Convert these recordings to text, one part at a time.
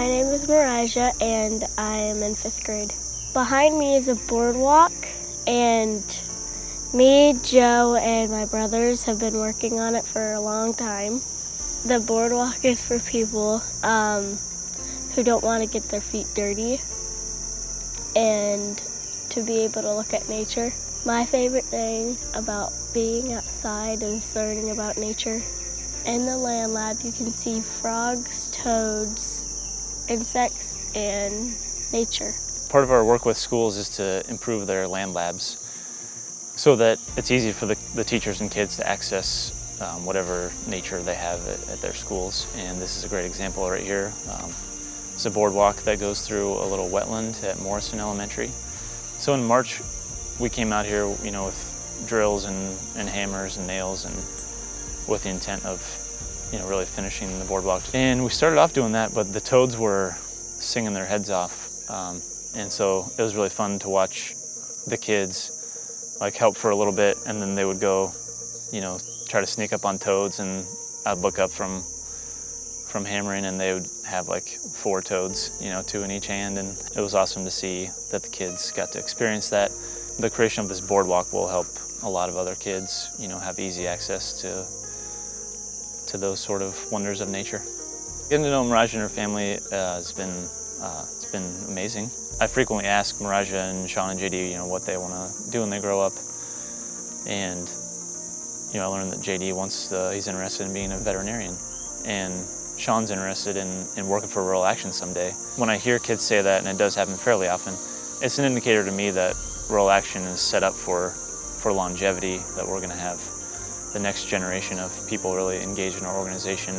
My name is Marija, and I am in 5th grade. Behind me is a boardwalk, and me, Joe, and my brothers have been working on it for a long time. The boardwalk is for people who don't want to get their feet dirty and to be able to look at nature. My favorite thing about being outside is learning about nature. In the land lab, you can see frogs, toads, insects, and nature. Part of our work with schools is to improve their land labs so that it's easy for the teachers and kids to access whatever nature they have at their schools. And this is a great example right here. It's a boardwalk that goes through a little wetland at Morrison Elementary. So in March, we came out here, with drills and hammers and nails, and with the intent of, really finishing the boardwalk. And we started off doing that, but the toads were singing their heads off. And so it was really fun to watch the kids help for a little bit, and then they would go, try to sneak up on toads, and I'd look up from hammering, and they would have 4 toads, 2 in each hand, and it was awesome to see that the kids got to experience that. The creation of this boardwalk will help a lot of other kids, have easy access to those sort of wonders of nature. Getting to know Marija and her family it's been amazing. I frequently ask Marija and Sean and JD, what they want to do when they grow up, and I learned that JD he's interested in being a veterinarian, and Sean's interested in working for Rural Action someday. When I hear kids say that, and it does happen fairly often, it's an indicator to me that Rural Action is set up for longevity, that we're going to have the next generation of people really engaged in our organization.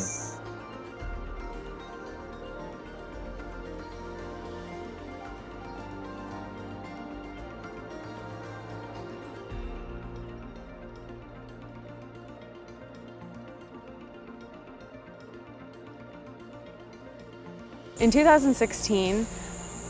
In 2016,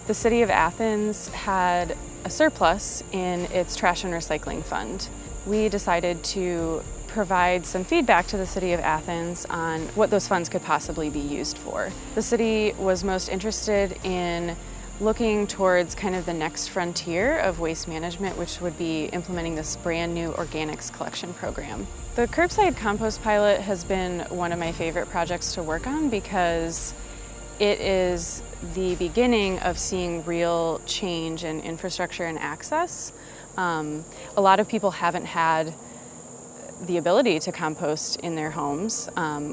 the City of Athens had a surplus in its trash and recycling fund. We decided to provide some feedback to the City of Athens on what those funds could possibly be used for. The city was most interested in looking towards kind of the next frontier of waste management, which would be implementing this brand new organics collection program. The curbside compost pilot has been one of my favorite projects to work on because it is the beginning of seeing real change in infrastructure and access. A lot of people haven't had the ability to compost in their homes,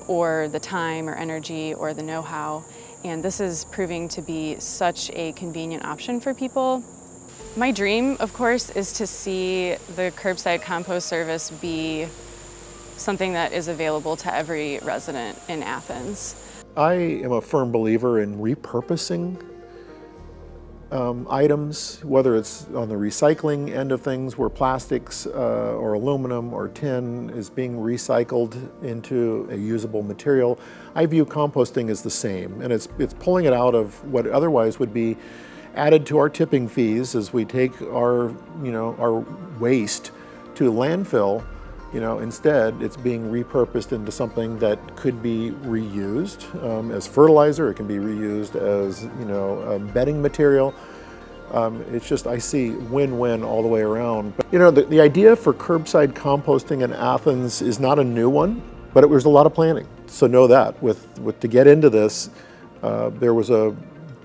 or the time or energy or the know-how, and this is proving to be such a convenient option for people. My dream, of course, is to see the curbside compost service be something that is available to every resident in Athens. I am a firm believer in repurposing items, whether it's on the recycling end of things where plastics or aluminum or tin is being recycled into a usable material. I view composting as the same, and it's pulling it out of what otherwise would be added to our tipping fees as we take our waste to landfill. Instead, it's being repurposed into something that could be reused as fertilizer. It can be reused as, bedding material. It's just, I see win-win all the way around. But, the idea for curbside composting in Athens is not a new one, but it was a lot of planning. So know that. To get into this, there was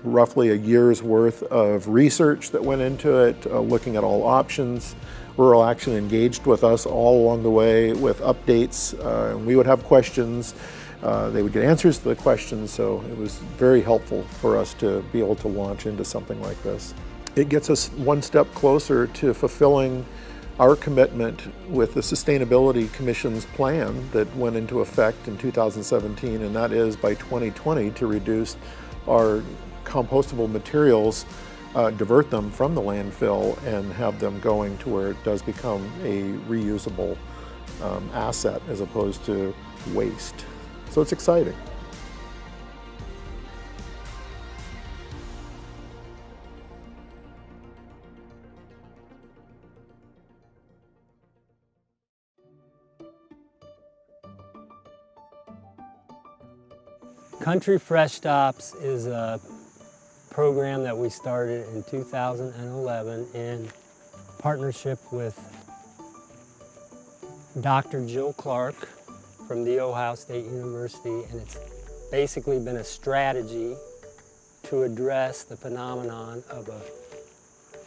roughly a year's worth of research that went into it, looking at all options. Rural Action engaged with us all along the way with updates. We would have questions. They would get answers to the questions, so it was very helpful for us to be able to launch into something like this. It gets us one step closer to fulfilling our commitment with the Sustainability Commission's plan that went into effect in 2017, and that is by 2020 to reduce our compostable materials, divert them from the landfill and have them going to where it does become a reusable asset as opposed to waste. So it's exciting. Country Fresh Stops is a program that we started in 2011 in partnership with Dr. Jill Clark from The Ohio State University, and it's basically been a strategy to address the phenomenon of a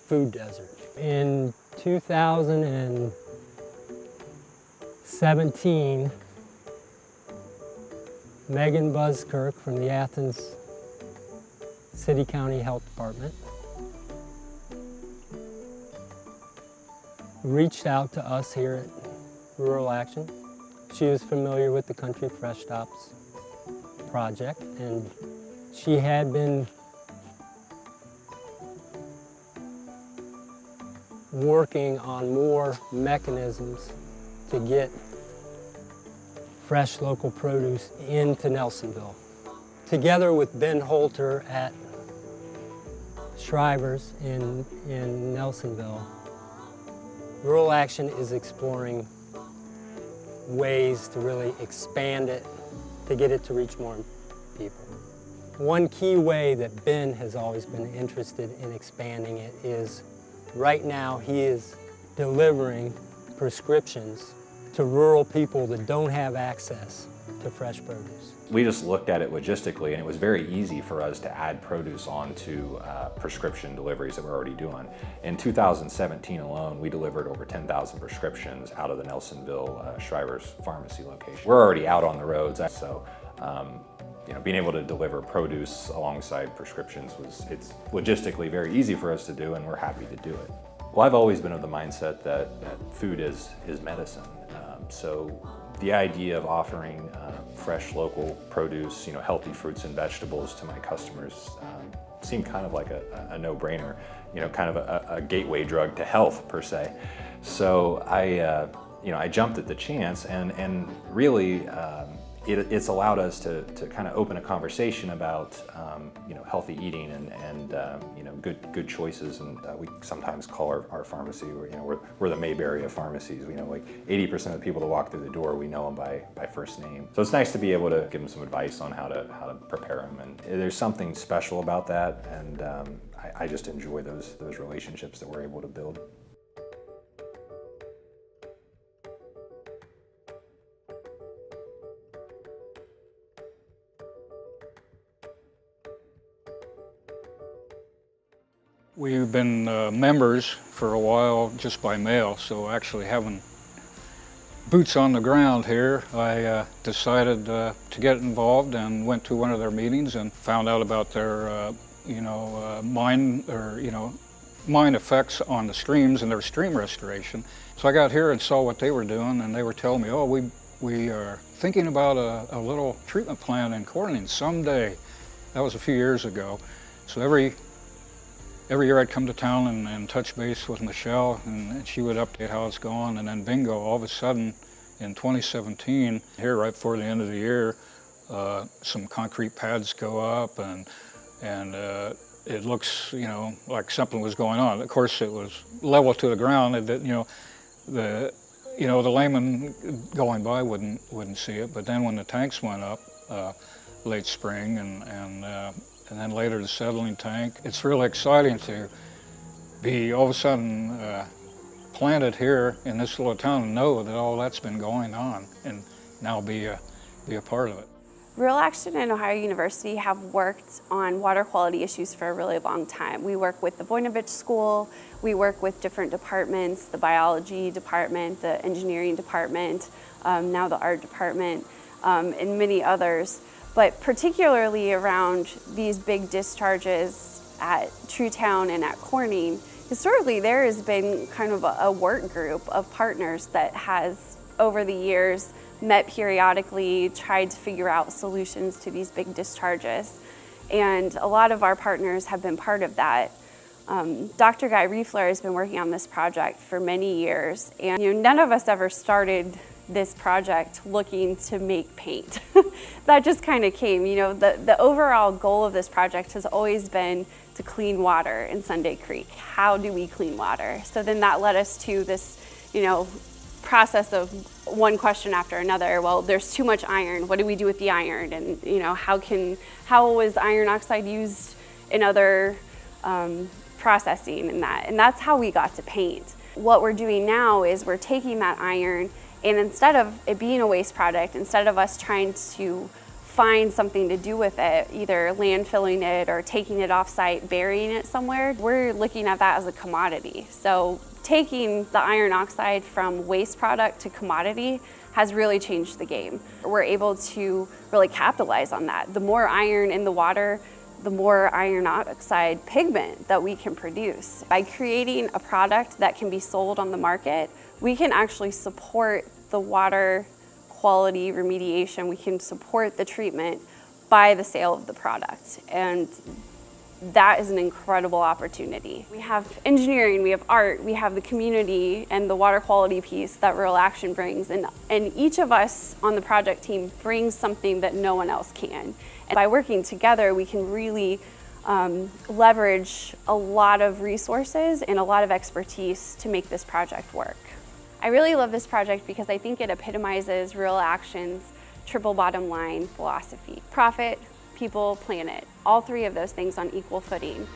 food desert. In 2017, Megan Buskirk from the Athens City County Health Department reached out to us here at Rural Action. She was familiar with the Country Fresh Stops project, and she had been working on more mechanisms to get fresh local produce into Nelsonville. Together with Ben Holter at Shriver's in Nelsonville, Rural Action is exploring ways to really expand it, to get it to reach more people. One key way that Ben has always been interested in expanding it is right now he is delivering prescriptions to rural people that don't have access to fresh produce. We just looked at it logistically, and it was very easy for us to add produce onto prescription deliveries that we're already doing. In 2017 alone, we delivered over 10,000 prescriptions out of the Nelsonville Shriver's Pharmacy location. We're already out on the roads, so being able to deliver produce alongside prescriptions it's logistically very easy for us to do, and we're happy to do it. Well, I've always been of the mindset that food is medicine. So the idea of offering fresh local produce, healthy fruits and vegetables to my customers seemed kind of like a no-brainer, kind of a gateway drug to health per se. So I jumped at the chance, and really it's allowed us to kind of open a conversation about healthy eating and good choices. And we sometimes call our pharmacy, we're the Mayberry of pharmacies. We know like 80% of the people that walk through the door, we know them by first name. So it's nice to be able to give them some advice on how to prepare them. And there's something special about that, and I just enjoy those relationships that we're able to build. We've been members for a while just by mail, so actually having boots on the ground here, I decided to get involved and went to one of their meetings and found out about their mine effects on the streams and their stream restoration. So I got here and saw what they were doing, and they were telling me, oh, we are thinking about a little treatment plant in Corning someday. That was a few years ago. So every year I'd come to town and touch base with Michelle, and she would update how it's going, and then bingo, all of a sudden in 2017, here right before the end of the year, some concrete pads go up, and it looks, like something was going on. Of course, it was level to the ground. The layman going by wouldn't see it, but then when the tanks went up late spring and then later the settling tank, it's really exciting to be all of a sudden planted here in this little town and know that all that's been going on, and now be a part of it. Rural Action and Ohio University have worked on water quality issues for a really long time. We work with the Voinovich School, we work with different departments, the biology department, the engineering department, now the art department, and many others. But particularly around these big discharges at Truetown and at Corning, historically there has been kind of a work group of partners that has, over the years, met periodically, tried to figure out solutions to these big discharges. And a lot of our partners have been part of that. Dr. Guy Riefler has been working on this project for many years, and none of us ever started this project looking to make paint. That just kind of came. The overall goal of this project has always been to clean water in Sunday Creek. How do we clean water? So then that led us to this, process of one question after another. Well, there's too much iron. What do we do with the iron? And how was iron oxide used in other processing and that? And that's how we got to paint. What we're doing now is we're taking that iron, and instead of it being a waste product, instead of us trying to find something to do with it, either landfilling it or taking it off-site, burying it somewhere, we're looking at that as a commodity. So taking the iron oxide from waste product to commodity has really changed the game. We're able to really capitalize on that. The more iron in the water, the more iron oxide pigment that we can produce. By creating a product that can be sold on the market, we can actually support the water quality remediation, we can support the treatment by the sale of the product. And that is an incredible opportunity. We have engineering, we have art, we have the community and the water quality piece that Rural Action brings. And each of us on the project team brings something that no one else can. And by working together, we can really leverage a lot of resources and a lot of expertise to make this project work. I really love this project because I think it epitomizes Rural Action's triple bottom line philosophy. Profit, people, planet. All three of those things on equal footing.